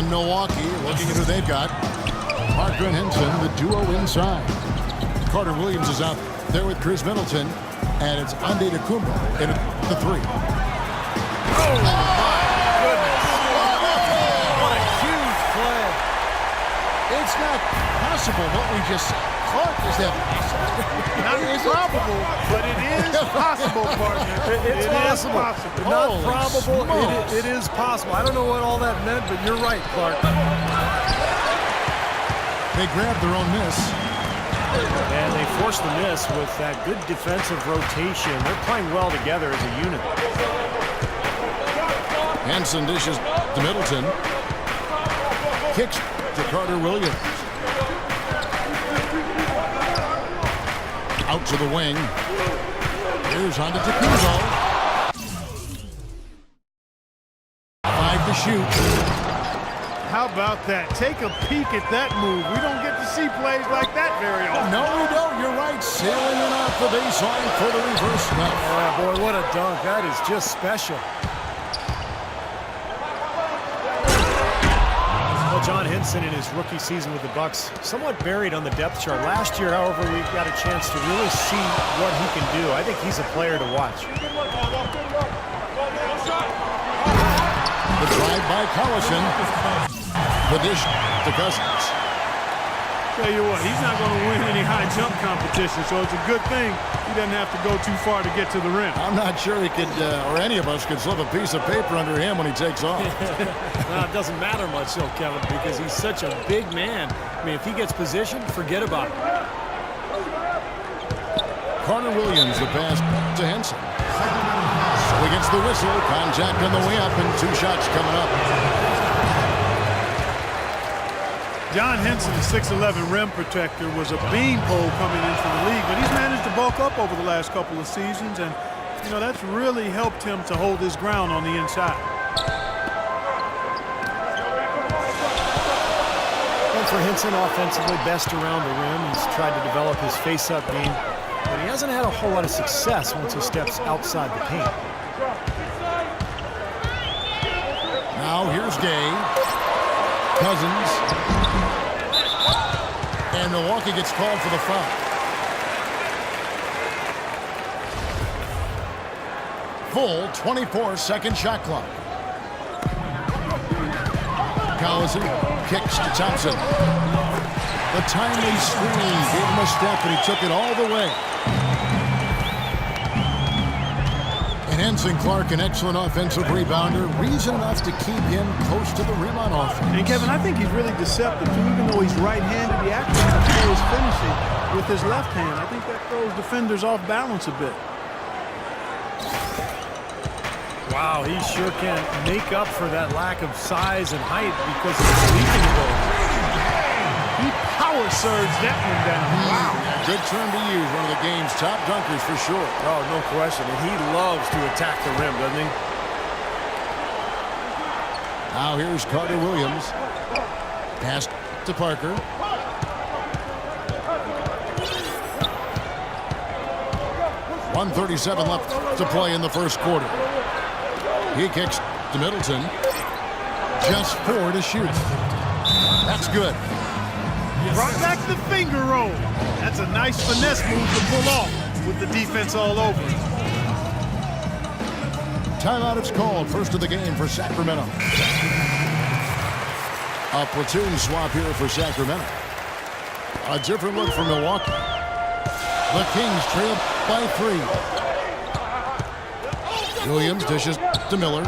And Milwaukee looking at who they've got. Parker and Henson, the duo inside. Carter Williams is out there with Chris Middleton. And it's Antetokounmpo in the three. Oh, my goodness. What a huge play. It's not possible what we just said. Clark, is that possible? Not probable, but it is possible, partner. It's possible. Not Holy probable. smokes. It is possible. I don't know what all that meant, but you're right, Clark. They grabbed their own miss. And they forced the miss with that good defensive rotation. They're playing well together as a unit. Henson dishes to Middleton. Kicks to Carter Williams. Out to the wing. Here's Antetokounmpo. 5 to shoot. How about that? Take a peek at that move. We don't get to see plays like that very often. No, we don't. You're right. Sailing in off the baseline for the reverse snuff. Oh, boy, what a dunk. That is just special. Well, John Henson in his rookie season with the Bucks somewhat buried on the depth chart. Last year, however, we got a chance to really see what he can do. I think he's a player to watch. The drive by Collison. The dish to Cousins. Tell you what, he's not going to win any high jump competition, so it's a good thing he doesn't have to go too far to get to the rim. I'm not sure he could, or any of us could slip a piece of paper under him when he takes off. Well, it doesn't matter much, though, Kevin, because he's such a big man. I mean, if he gets positioned, forget about it. Carter Williams, the pass to Henson. Against the whistle, contact on the way up, and 2 shots coming up. John Henson, the 6'11" rim protector, was a beanpole coming into the league, but he's managed to bulk up over the last couple of seasons, and you know that's really helped him to hold his ground on the inside. And for Henson, offensively, best around the rim. He's tried to develop his face-up game, but he hasn't had a whole lot of success once he steps outside the paint. Now here's Gay. Cousins. And Milwaukee gets called for the foul. Full 24-second shot clock. Collison kicks to Thompson. The timely screen gave him a step, and he took it all the way. And Henson Clark, an excellent offensive rebounder, reason enough to keep him close to the rim on offense. And Kevin, I think he's really deceptive too. Even though he's right-handed, he actually prefers finishing with his left hand. I think that throws defenders off balance a bit. Wow, he sure can make up for that lack of size and height because of his leaping ability. He power surged that one down. Wow. Good term to use. One of the game's top dunkers for sure. Oh, no question. And he loves to attack the rim, doesn't he? Now here's Carter Williams. Pass to Parker. .137 left to play in the first quarter. He kicks to Middleton. Just 4 to shoot. That's good. Brought back the finger roll. That's a nice finesse move to pull off with the defense all over. Timeout is called. First of the game for Sacramento. A platoon swap here for Sacramento. A different look for Milwaukee. The Kings trail by 3. Williams dishes to Miller.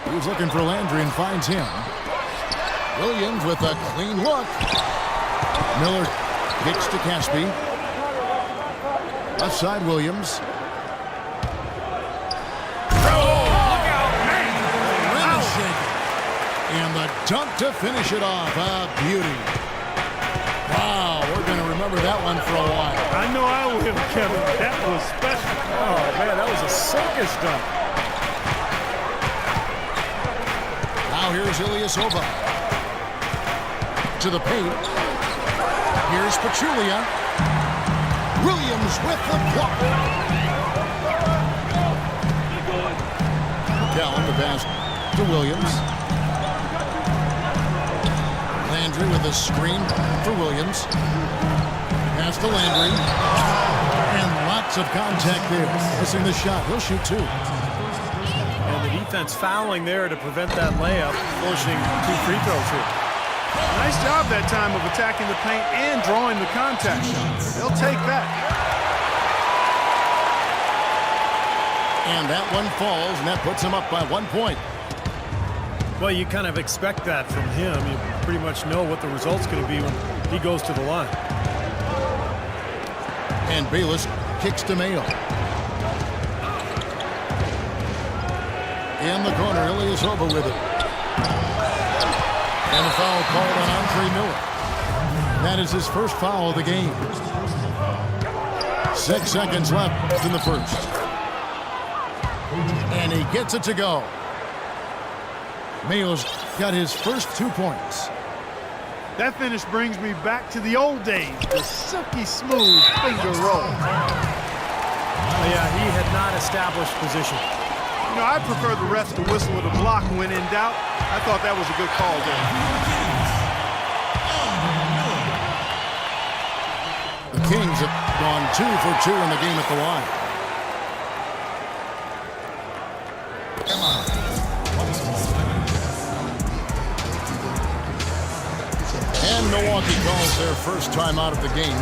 He was looking for Landry and finds him. Williams with a clean look. Miller kicks to Caspi. Left side Williams. And the dunk to finish it off. A beauty. Wow, we're going to remember that one for a while. I know I will, Kevin. That was special. Oh, man, that was a circus dunk. Now here's Ilyasova. To the paint. Here's Pachulia. Williams with the block. Callan, the pass to Williams. Landry with a screen for Williams. Pass to Landry. And lots of contact there. Missing the shot. He'll shoot 2. And the defense fouling there to prevent that layup, forcing 2 free throws here. Nice job that time of attacking the paint and drawing the contact. They'll take that. And that one falls, and that puts him up by 1 point. Well, you kind of expect that from him. You pretty much know what the result's going to be when he goes to the line. And Bayless kicks to Mayo. In the corner, Ilyasova with it. And a foul called on Andre Miller. That is his first foul of the game. 6 seconds left in the first. And he gets it to go. Mayo's got his first 2 points. That finish brings me back to the old days, the silky smooth finger roll. Yeah, he had not established position. You know, I prefer the refs to whistle at a block when in doubt. I thought that was a good call there. The Kings have gone 2 for 2 in the game at the line. And Milwaukee calls their first time out of the game.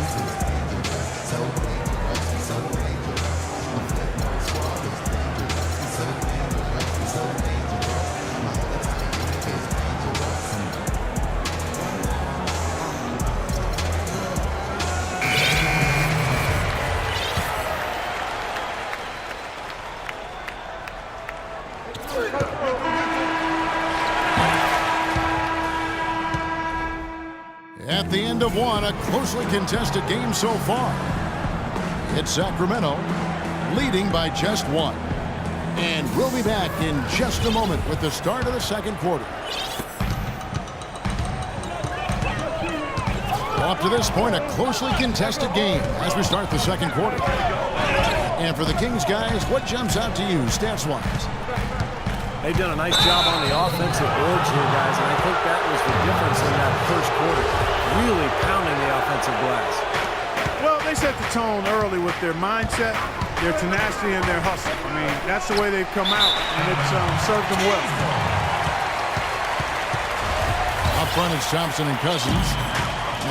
At the end of one, a closely contested game so far. It's Sacramento leading by just 1. And we'll be back in just a moment with the start of the second quarter. Up to this point, a closely contested game as we start the second quarter. And for the Kings guys, what jumps out to you stats-wise? They've done a nice job on the offensive boards here, guys, and I think that was the difference in that first quarter. Really pounding the offensive glass. Well, they set the tone early with their mindset, their tenacity, and their hustle. I mean, that's the way they've come out, and it's served them well. Up front is Thompson and Cousins.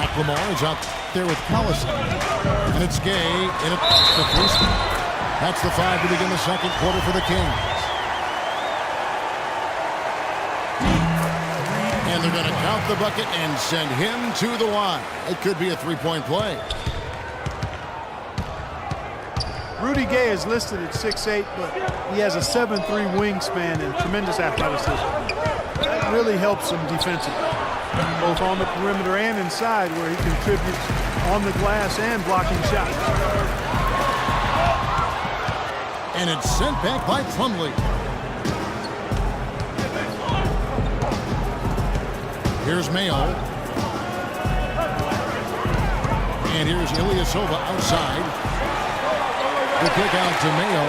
McLemore is out there with Collison. And it's Gay in it. The first. That's the 5 to begin the second quarter for the Kings. And they're going to count the bucket and send him to the line. It could be a 3-point play. Rudy Gay is listed at 6'8", but he has a 7'3" wingspan and tremendous athleticism. That really helps him defensively, both on the perimeter and inside, where he contributes on the glass and blocking shots. And it's sent back by Plumlee. Here's Mayo. And here's Ilyasova outside. The kick out to Mayo.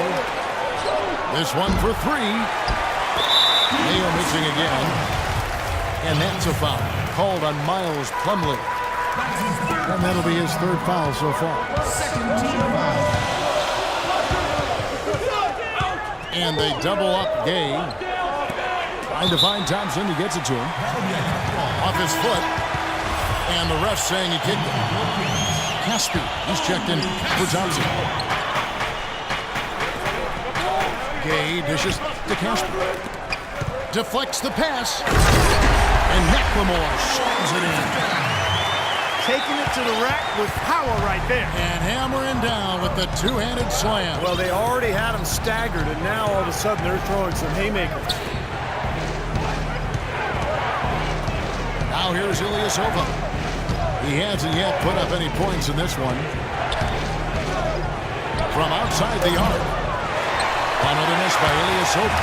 This one for 3. Mayo missing again. And that's a foul called on Miles Plumlee. And that'll be his 3rd foul so far. And they double up Gay. Trying to find Thompson. He gets it to him. Off his foot. And the ref saying he kicked it. Caspi, he's checked in for Thompson. Gay dishes to Caspi. Deflects the pass. And McLemore slams it in. Taking it to the rack with power right there. And hammering down with the 2-handed slam. Well, they already had him staggered, and now all of a sudden they're throwing some haymakers. Now here's Ilyasova. He hasn't yet put up any points in this one. From outside the arc. Another miss by Ilyasova.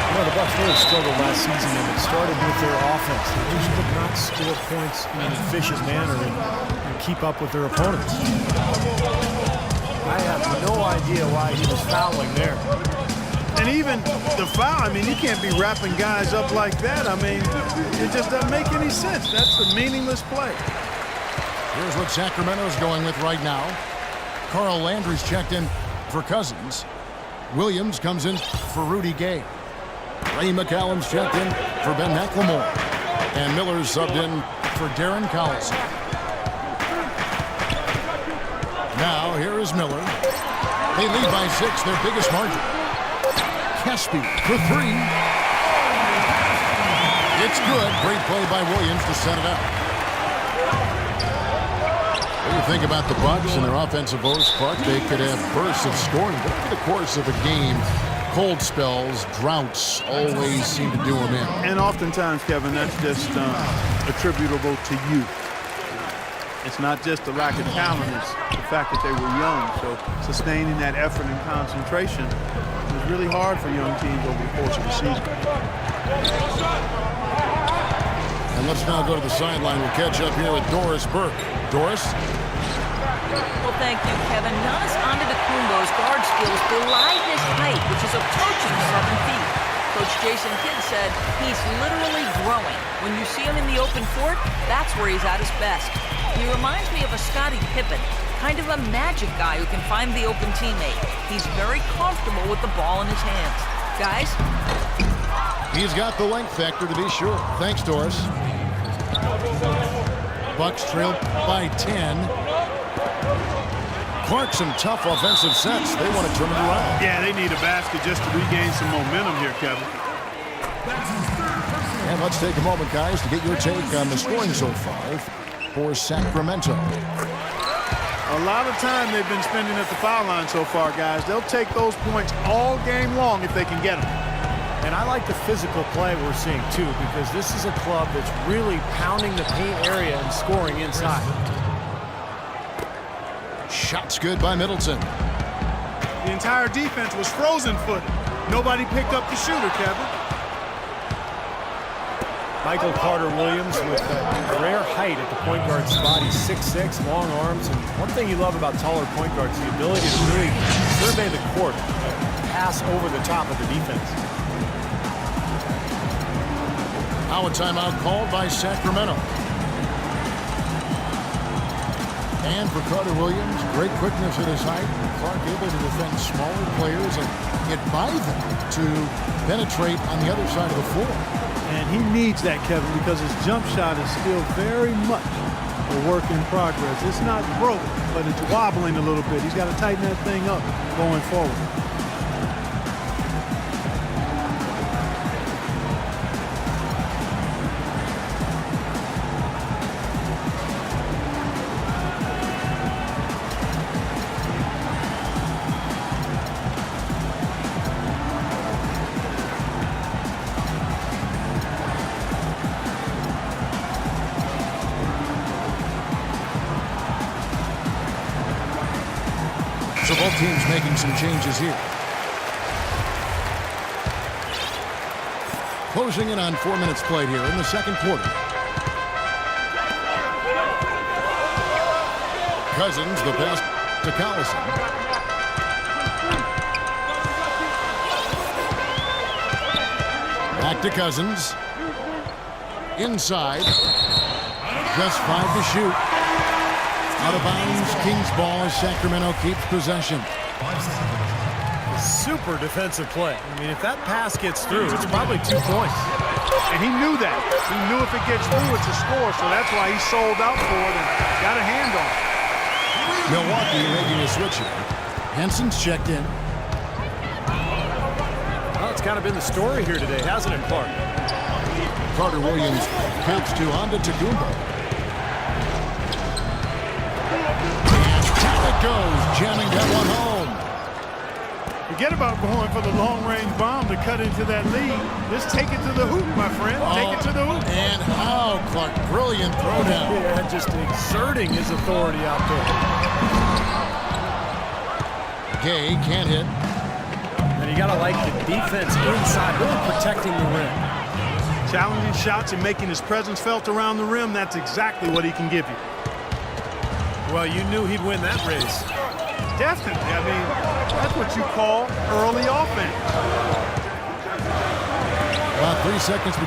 You know, the Bucks really struggled last season, and it started with their offense. They just could not score points in an efficient manner and keep up with their opponents. I have no idea why he was fouling there. And And even the foul, I mean, you can't be wrapping guys up like that. I mean, it just doesn't make any sense. That's a meaningless play. Here's what Sacramento's going with right now. Carl Landry's checked in for Cousins. Williams comes in for Rudy Gay. Ray McCallum's checked in for Ben McLemore. And Miller's subbed in for Darren Collison. Now, here is Miller. They lead by 6, their biggest margin. Kesby for 3. It's good. Great play by Williams to set it up. What do you think about the Bucks and their offensive woes, Clark? They could have bursts of scoring, but over the course of a game, cold spells, droughts always seem to do them in. And oftentimes, Kevin, that's just attributable to youth. It's not just the lack of talent, it's the fact that they were young. So sustaining that effort and concentration is really hard for young teams over the course of the season. And let's now go to the sideline. We'll catch up here with Doris Burke. Doris? Well, thank you, Kevin. Giannis Antetokounmpo's guard skills belied his height, which is approaching 7 feet. Coach Jason Kidd said he's literally growing. When you see him in the open court, that's where he's at his best. He reminds me of a Scottie Pippen, kind of a magic guy who can find the open teammate. He's very comfortable with the ball in his hands. Guys? He's got the length factor to be sure. Thanks, Doris. Bucks trail by 10. Clark, some tough offensive sets. They want to turn it around. Yeah, they need a basket just to regain some momentum here, Kevin. And let's take a moment, guys, to get your take on the scoring so far for Sacramento. A lot of time they've been spending at the foul line so far, guys. They'll take those points all game long if they can get them. And I like the physical play we're seeing, too, because this is a club that's really pounding the paint area and scoring inside. Shots good by Middleton. The entire defense was frozen-footed. Nobody picked up the shooter, Kevin. Michael Carter-Williams with rare height at the point guard spot. He's 6'6", long arms. And one thing you love about taller point guards is the ability to really survey the court, pass over the top of the defense. Now a timeout called by Sacramento. And for Carter Williams, great quickness at his height. Clark able to defend smaller players and get by them to penetrate on the other side of the floor. And he needs that, Kevin, because his jump shot is still very much a work in progress. It's not broke, but it's wobbling a little bit. He's got to tighten that thing up going forward. So both teams making some changes here. Closing in on 4 minutes played here in the second quarter. Cousins, the pass to Collison. Back to Cousins. Inside. Just 5 to shoot. Out of bounds, Kings ball as Sacramento keeps possession. Super defensive play. I mean, if that pass gets through, it's probably 2 points. And he knew that. He knew if it gets through, it's a score, so that's why he sold out for it and got a hand on it. Milwaukee making a switch here. Henson's checked in. Well, it's kind of been the story here today, hasn't it, Clark? Carter Williams pulls to Antetokounmpo. Goes, jamming that one home. Forget about going for the long-range bomb to cut into that lead. Just take it to the hoop, my friend. Take it to the hoop. And how, Clark, brilliant throwdown. Yeah, just exerting his authority out there. Gay can't hit. And you got to like the defense inside, really protecting the rim. Challenging shots and making his presence felt around the rim, that's exactly what he can give you. Well, you knew he'd win that race. Definitely. I mean, that's what you call early offense. About 3 seconds.